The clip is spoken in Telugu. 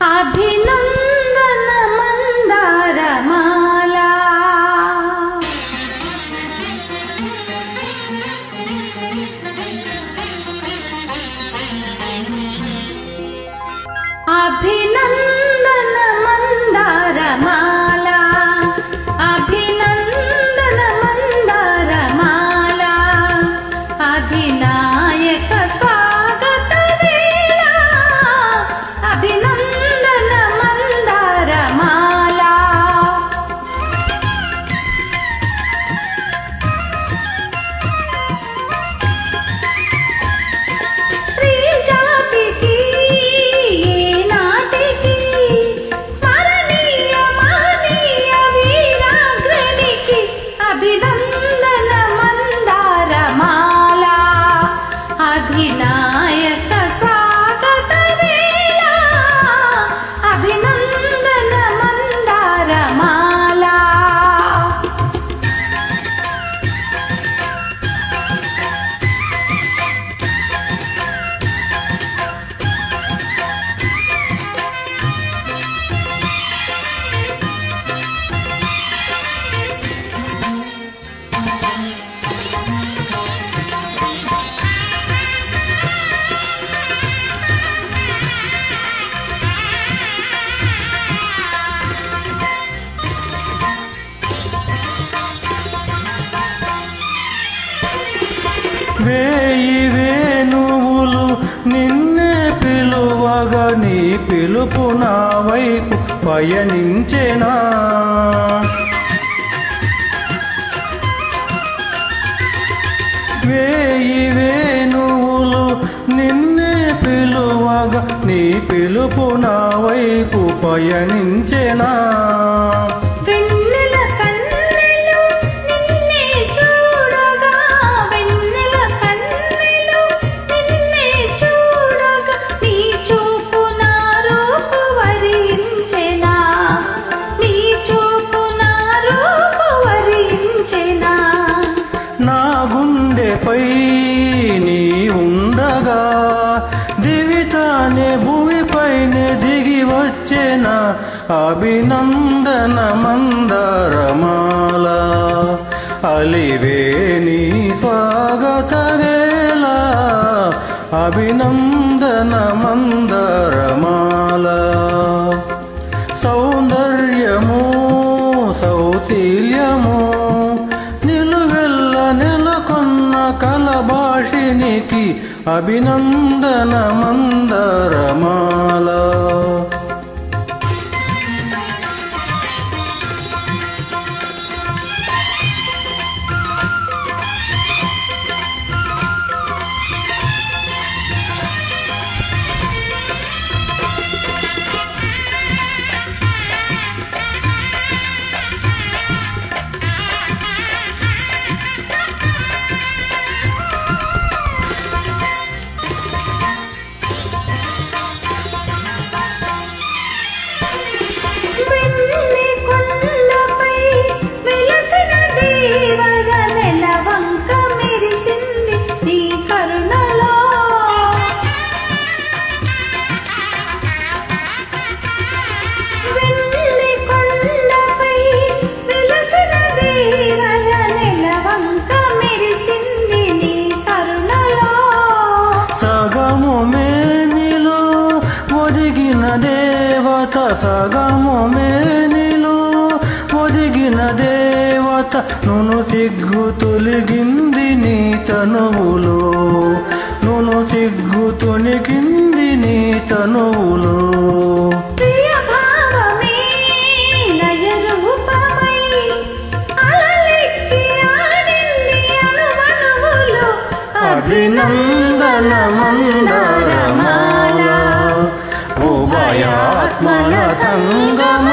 అభినందన మందారమాల అభినందన మందారమాల అభినందన మందారమాల అధినాయక స్వాగత వేళ అభినందన మందారమాల స్త్రీ జాతికి ఏనాటికి స్మరణీయ మహనీయ వీరాగ్రణికి అభినందన మందారమాల అధినాయక స్వాగత వేళ అభినందన మందారమాల వేయి వేణువులు నిన్నే పిలువగా నీ పిలుపు నా వైపు పయనించెనా వేయి వేణువులు నిన్నే పిలువగా నీ పిలుపు నా వైపు పయనించెనా వెన్నెల కన్నెలు నిన్నే చూడగా వెన్నెల కన్నెలు నిన్నే చూడగా నీ చూపు నా రూపు వరించెనా నీ చూపు నా రూపు వరించెనా నా గుండెపై నీ ఉండగా దివితానే భూమిపైనే దిగి వచ్చేనా అభినందన మందారమాల అలివేణి స్వాగత వేళ అభినందన మందారమాల సౌందర్యము సౌశీల్యము నిలువెల్ల నెలకొన్న కలభాషినికి అభినందన మందారమాల వెన్నె కొండపై వెలసిన దేవర నెలవంక మెరిసింది నీ కరుణలో వెన్నె కొండపై వెలసిన దేవర నెలవంక మెరిసింది నీ కరుణలో సగము మేనిలో ఒదిగిన దేవత సగము మేనిలో ఒదిగిన దేవత నును సిగ్గు తొలగింది నీ తనువులో నును సిగ్గు తొలగింది నీ తనువులో ప్రియ భావమే లయ రూపమై అలలెక్కి ఆడింది అనువనువులో అభినందన మందారమాల ఉభయాత్మల సంగమ